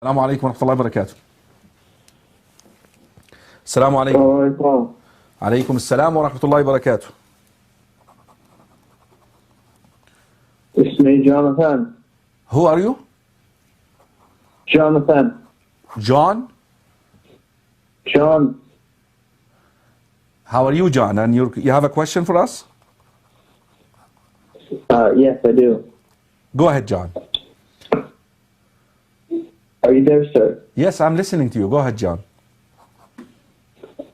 السلام عليكم ورحمة الله وبركاته. السلام عليكم. وعليكم. عليكم السلام ورحمة الله وبركاته. اسمي Jonathan. Who are you? Jonathan. John? John. How are you, John? And you have a question for us? Yes, I do. Go ahead, John. Are you there, sir? Yes, I'm listening to you. Go ahead, John.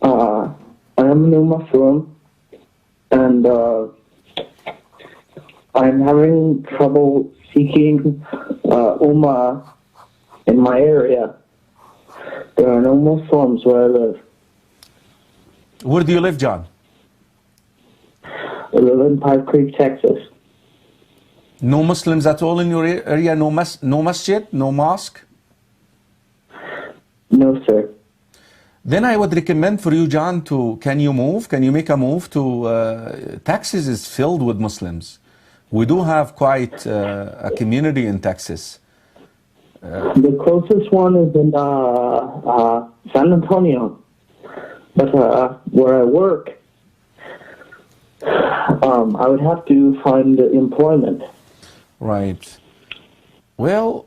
I am a new Muslim, and I'm having trouble seeking Ummah in my area. There are no Muslims where I live. Where do you live, John? I live in Pipe Creek, Texas. No Muslims at all in your area? No masjid? No mosque? No, sir. Then I would recommend for you, John, can you move? Can you make a move to, Texas is filled with Muslims. We do have quite a community in Texas. The closest one is in San Antonio. But where I work, I would have to find employment. Right. Well,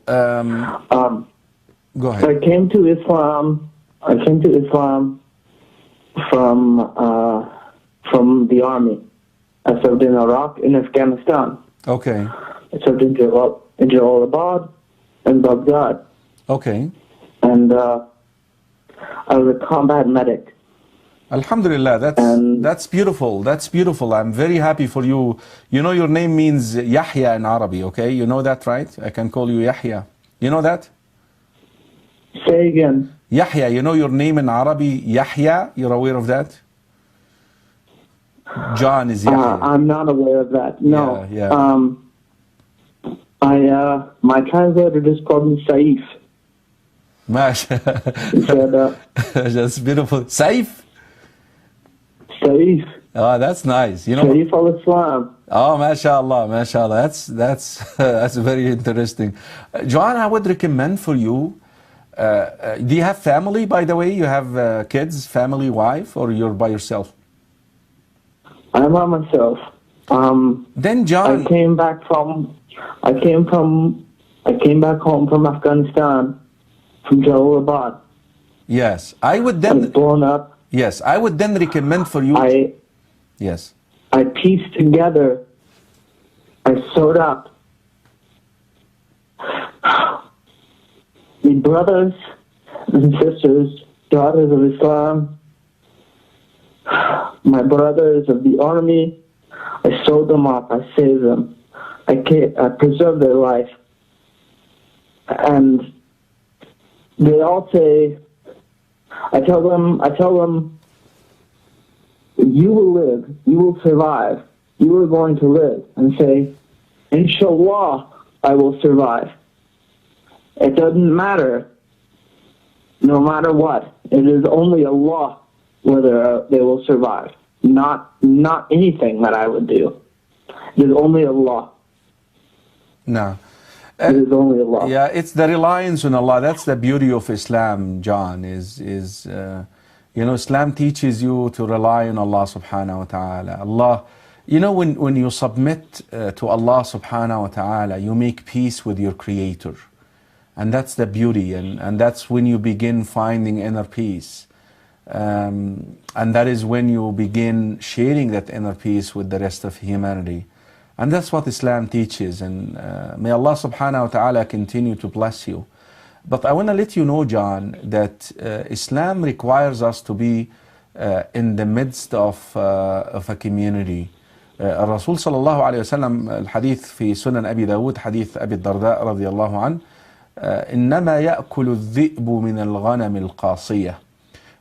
go ahead. I came to Islam from the army. I served in Iraq and Afghanistan. Okay. I served in Jalalabad and Baghdad. Okay. And I was a combat medic. Alhamdulillah, that's beautiful. That's beautiful. I'm very happy for you. You know your name means Yahya in Arabic, okay? You know that, right? I can call you Yahya. You know that? Say again. Yahya, you know your name in Arabic, Yahya? You're aware of that? John is Yahya. I'm not aware of that. No. Yeah. My translator just called me Saif. Masha. He said, that's beautiful. Saif? Saif. Oh, that's nice. You know. Saif al-Islam. Oh, mashallah, mashallah. That's very interesting. John, I would recommend for you. Do you have family, by the way? You have kids, family, wife, or you're by yourself? I'm by myself. Then, John, I came back home from Afghanistan, from Jalalabad. Yes, I would I was then. blown up. Yes, I would then recommend for you. Yes. I pieced together. I sewed up the brothers and sisters, daughters of Islam, my brothers of the army. I sewed them up. I saved them. I preserved their life. And they all say, I tell them, you will live, you will survive, you are going to live. And say, Inshallah, I will survive. It doesn't matter, no matter what. It is only Allah whether they will survive. Not anything that I would do. It is only Allah. No. It is only Allah. Yeah, it's the reliance on Allah. That's the beauty of Islam, John, you know, Islam teaches you to rely on Allah subhanahu wa ta'ala. Allah, you know, when you submit to Allah subhanahu wa ta'ala, you make peace with your Creator. And that's the beauty, and that's when you begin finding inner peace. And that is when you begin sharing that inner peace with the rest of humanity. And that's what Islam teaches, and may Allah subhanahu wa ta'ala continue to bless you. But I want to let you know, John, that Islam requires us to be in the midst of a community. الرسول صلى الله عليه وسلم الحديث في سنن أبي داود حديث أبي الدرداء رضي الله عنه إنما يأكل الذئب من الغنم القاصية.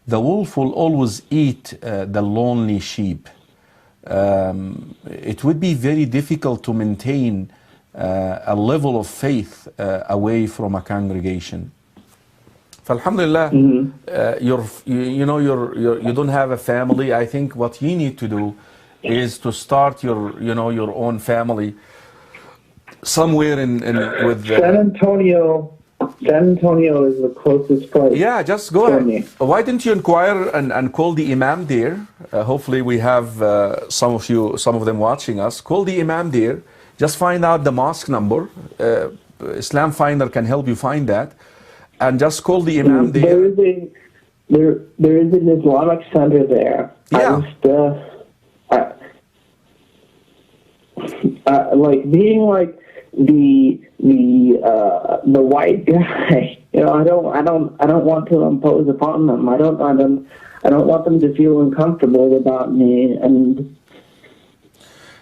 The wolf will always eat the lonely sheep. It would be very difficult to maintain a level of faith away from a congregation. Alhamdulillah, you don't have a family. I think what you need to do is to start your own family somewhere with San Antonio San Antonio is the closest place. Yeah, just go for ahead. me. Why don't you inquire and call the Imam there? Hopefully we have some of them watching us. Call the Imam there. Just find out the mosque number. Islam Finder can help you find that. And just call the Imam there. There is an Islamic center there. Yeah. Like being like the white guy, you know, I don't want to impose upon them. I don't want them to feel uncomfortable about me, and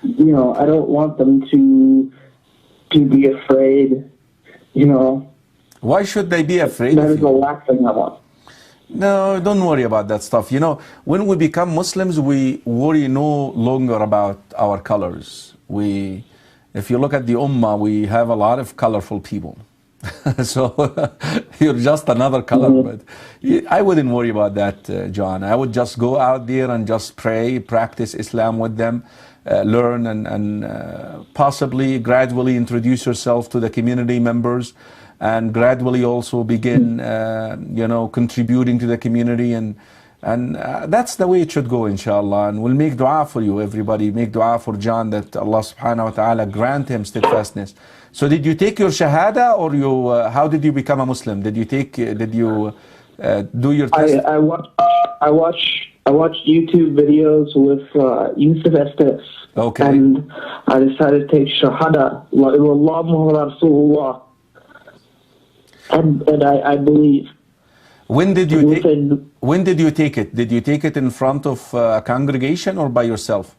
you know, I don't want them to be afraid, you know. Why should they be afraid That of is the you? last thing I want. No, don't worry about that stuff. You know, when we become Muslims, we worry no longer about our colors. If you look at the Ummah, we have a lot of colorful people. So you're just another color. But I wouldn't worry about that, John. I would just go out there and just pray, practice Islam with them, learn, and possibly gradually introduce yourself to the community members, and gradually also begin, you know, contributing to the community, and that's the way it should go, inshallah. And we'll make dua for you, everybody. Make dua for John that Allah subhanahu wa ta'ala grant him steadfastness. So did you take your Shahada, or how did you become a Muslim? Did you do your test? I watch YouTube videos with Yusuf Estes. Okay. And I decided to take Shahadah. La ilaha illallah Rasulullah. And I believe. When did you take it? Did you take it in front of a congregation or by yourself?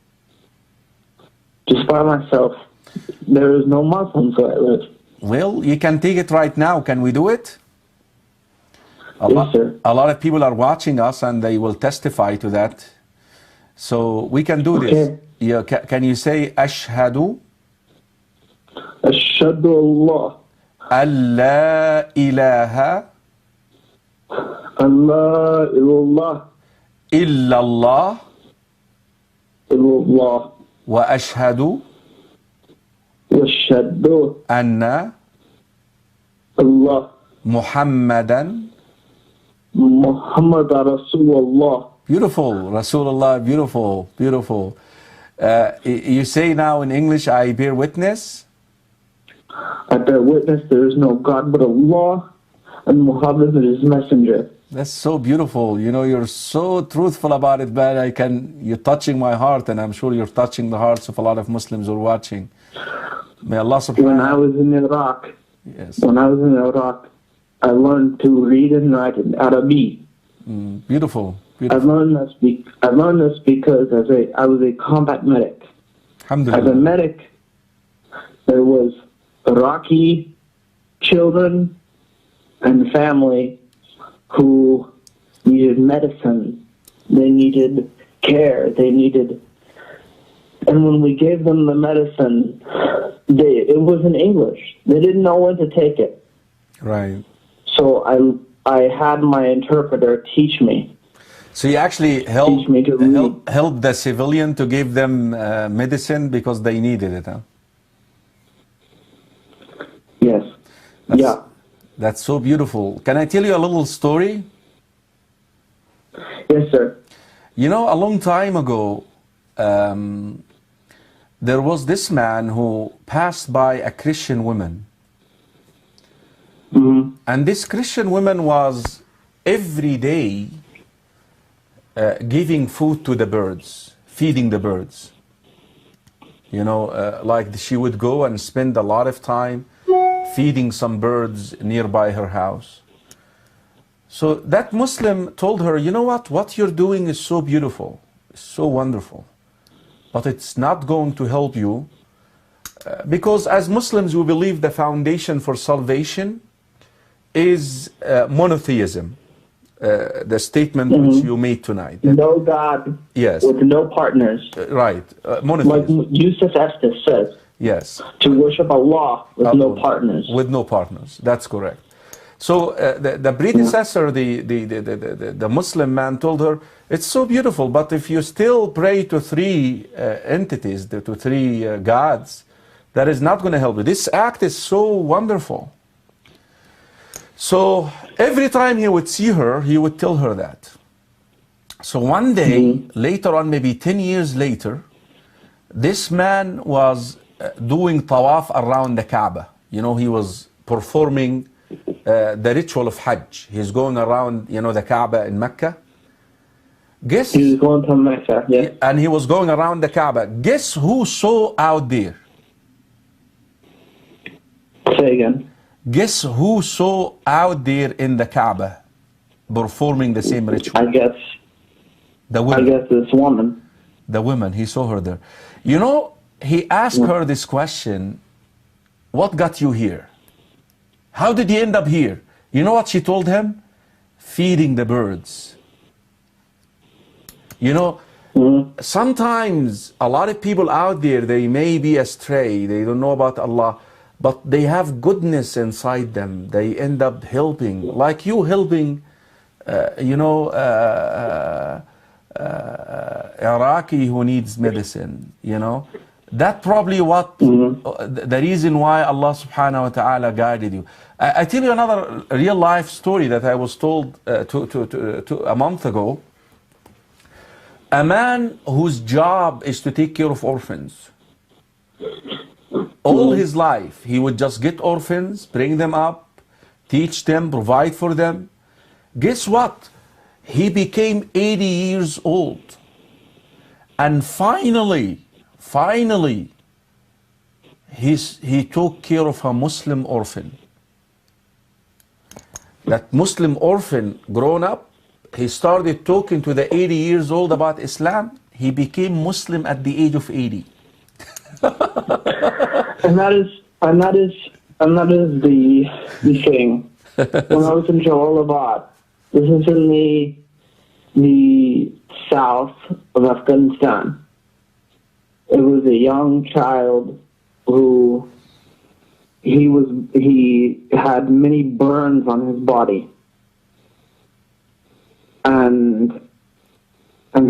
Just by myself. There is no Muslims where I live. Well, you can take it right now. Can we do it? Yes, sir. A lot of people are watching us and they will testify to that. So we can do this. Yeah, can you say Ashhadu? Ashhadu Allah. Allah ilaha. Allah illallah. Illallah. Illallah. Wa ashhadu. Washhadu. Anna. Allah. Muhammadan. Muhammad Rasulullah. Beautiful, Rasulullah, beautiful, beautiful. You say now in English, I bear witness. I bear witness there is no God but Allah, and Muhammad is his messenger. That's so beautiful. You know, you're so truthful about it, man. You're touching my heart, and I'm sure you're touching the hearts of a lot of Muslims who are watching. May Allah subhanahu wa ta'ala. When I was in Iraq, yes. I learned to read and write in Arabic. Beautiful, beautiful. I learned this because I was a combat medic. Alhamdulillah. As a medic, there was Iraqi children and family who needed medicine. They needed care. And when we gave them the medicine, it was in English. They didn't know when to take it. Right. So I had my interpreter teach me. So you actually helped the civilian to give them medicine because they needed it, huh? Yes. That's so beautiful. Can I tell you a little story? Yes, sir. You know, a long time ago, there was this man who passed by a Christian woman. Mm-hmm. And this Christian woman was every day giving food to the birds, feeding the birds. You know, like she would go and spend a lot of time feeding some birds nearby her house. So that Muslim told her, you know what you're doing is so beautiful, so wonderful, but it's not going to help you because as Muslims we believe the foundation for salvation is monotheism, the statement which you made tonight. No God, yes, with no partners. Right, monotheism. Like Yusuf Estes says. Yes. To worship Allah with no partners. With no partners, that's correct. So the predecessor, the Muslim man told her, it's so beautiful, but if you still pray to three entities, to three gods, that is not going to help you. This act is so wonderful. So every time he would see her, he would tell her that. So one day, later on, maybe 10 years later, this man was doing tawaf around the Kaaba. You know, he was performing the ritual of Hajj. He's going around, you know, the Kaaba in Mecca. Guess, He was going to Mecca, yes. and he was going around the Kaaba. Guess who saw out there? Say again. Guess who saw out there in the Kaaba performing the same ritual? I guess this woman. The woman, he saw her there. You know, he asked her this question, what got you here? How did you end up here? You know what she told him? Feeding the birds. You know, sometimes a lot of people out there, they may be astray, they don't know about Allah, but they have goodness inside them. They end up helping, like you helping, Iraqi who needs medicine, you know. That probably what the reason why Allah subhanahu wa ta'ala guided you. I tell you another real life story that I was told a month ago. A man whose job is to take care of orphans. All his life, he would just get orphans, bring them up, teach them, provide for them. Guess what? He became 80 years old. And finally, he took care of a Muslim orphan. That Muslim orphan, grown up, he started talking to the 80 years old about Islam. He became Muslim at the age of 80. and that is the thing. When I was in Jalalabad, this is in the south of Afghanistan. It was a young child who he had many burns on his body. And I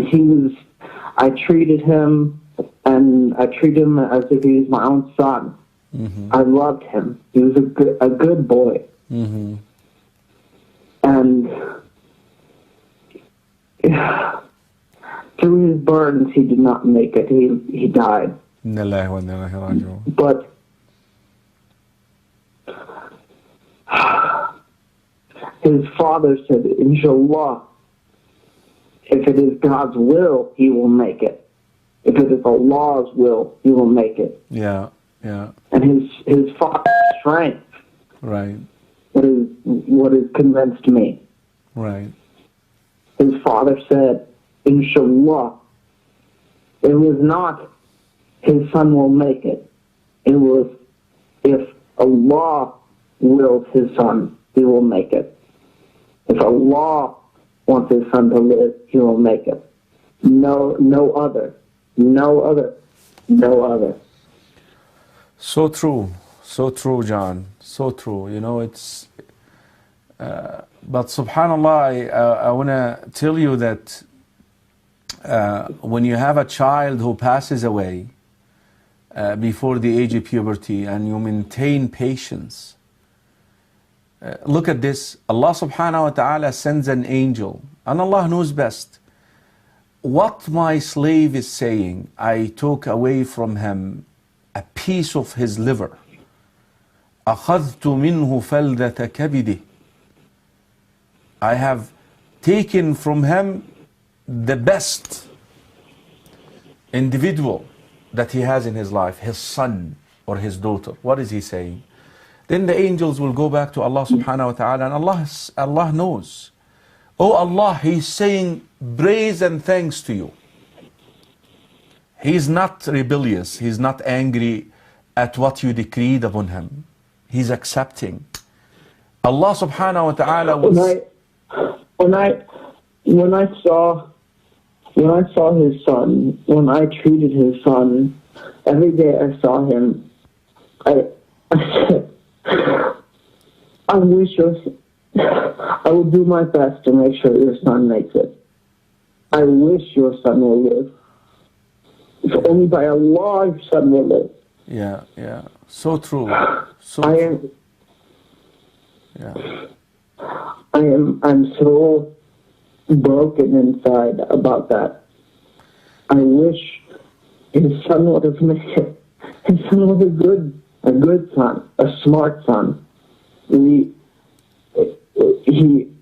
treated him as if he was my own son. I loved him. He was a good boy. And through his burns, he did not make it. He died. But his father said, Inshallah, if it is God's will, he will make it. If it is Allah's will, he will make it. Yeah. And his father's strength, right, what has convinced me. Right. His father said, Inshallah, it was not his son will make it. It was if Allah wills his son, he will make it. If Allah wants his son to live, he will make it. No other. So true, John. So true. You know, it's. But subhanallah, I want to tell you that when you have a child who passes away before the age of puberty and you maintain patience, look at this. Allah subhanahu wa ta'ala sends an angel, and Allah knows best. What my slave is saying, I took away from him a piece of his liver. أخذت منه فلذة كبده. I have taken from him the best individual that he has in his life, his son or his daughter. What is he saying? Then the angels will go back to Allah subhanahu wa ta'ala, and Allah knows. Oh Allah, he's saying praise and thanks to you. He's not rebellious. He's not angry at what you decreed upon him. He's accepting. Allah subhanahu wa ta'ala will... When I saw his son, when I treated his son, every day I saw him, I said, I will do my best to make sure your son makes it. I wish your son will live. If only by Allah your son will live. Yeah. So true. So I true. am. Yeah. I'm so broken inside about that. I wish his son would have made it. His son was a good son, a smart son.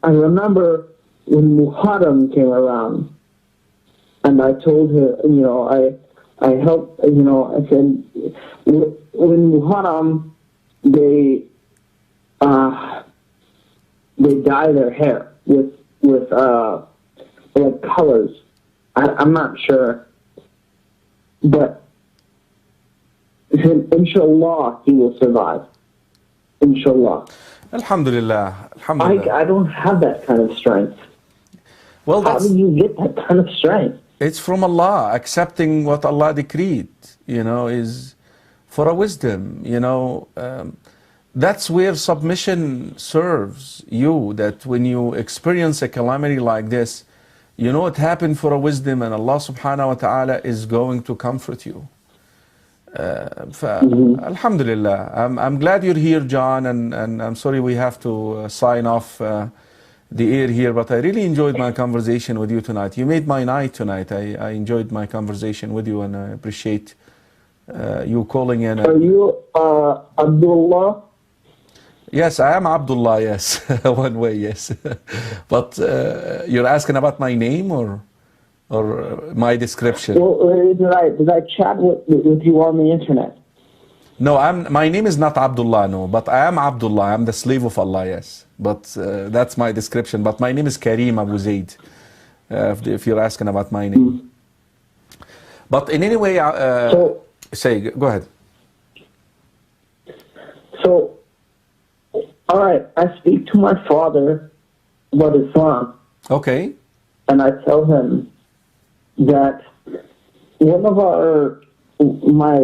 I remember when Muharram came around, and I told her, I helped, I said, when Muharram, they dye their hair with like colors. I'm not sure, but he said, inshallah, he will survive. Inshallah. Alhamdulillah. Alhamdulillah. I don't have that kind of strength. Well, how do you get that kind of strength? It's from Allah. Accepting what Allah decreed, is for a wisdom, that's where submission serves you, that when you experience a calamity like this, it happened for a wisdom, and Allah subhanahu wa ta'ala is going to comfort you. Alhamdulillah. I'm glad you're here, John, and I'm sorry we have to sign off the air here, but I really enjoyed my conversation with you tonight. You made my night tonight. I enjoyed my conversation with you, and I appreciate you calling in. Are you Abdullah? Yes, I am Abdullah, yes. One way, yes. But you're asking about my name or my description? Well, did I chat with you on the internet? No, my name is not Abdullah, no, but I am Abdullah. I'm the slave of Allah, yes. But that's my description. But my name is Karim AbuZaid, if you're asking about my name. But in any way, go ahead. So, all right, I speak to my father about Islam. Okay. And I tell him that one of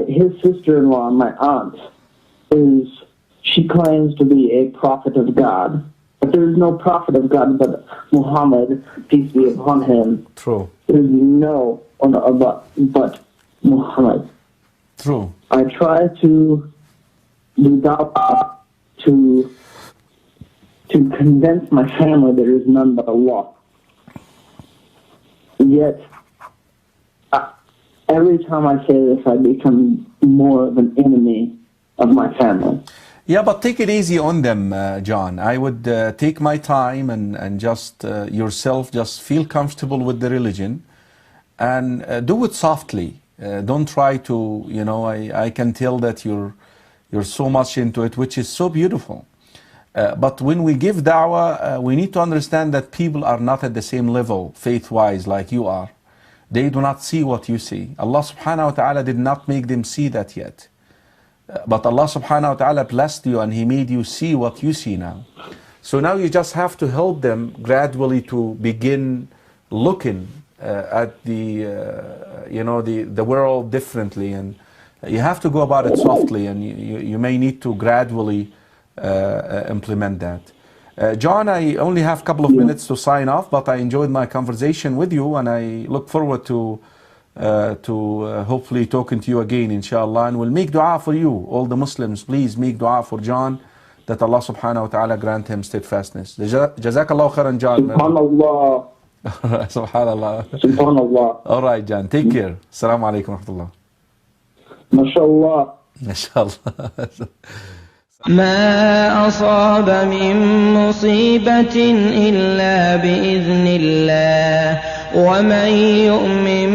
his sister-in-law, my aunt, she claims to be a prophet of God. But there is no prophet of God but Muhammad, peace be upon him. True. There is no one but Muhammad. True. I try to do da'wah to convince my family there is none but Allah. Yet, every time I say this, I become more of an enemy of my family. Yeah, but take it easy on them, John. I would take my time and just yourself, just feel comfortable with the religion and do it softly. Don't try to, I can tell that you're so much into it, which is so beautiful. But when we give da'wah, we need to understand that people are not at the same level, faith-wise, like you are. They do not see what you see. Allah subhanahu wa ta'ala did not make them see that yet. But Allah subhanahu wa ta'ala blessed you and He made you see what you see now. So now you just have to help them gradually to begin looking at the world differently. And you have to go about it softly, and you may need to gradually implement that. John, I only have a couple of minutes to sign off, but I enjoyed my conversation with you, and I look forward to hopefully talking to you again, inshallah. And we'll make dua for you, all the Muslims. Please make dua for John, that Allah subhanahu wa ta'ala grant him steadfastness. Jazakallah khairan, John. Subhanallah. Subhanallah. Subhanallah. All right, John. Take care. Assalamu alaikum wa rahmatullah. MashaAllah. MashaAllah. ما أصاب من مصيبة إلا بإذن الله ومن يؤمن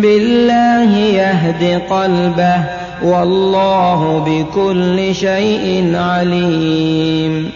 بالله يهد قلبه والله بكل شيء عليم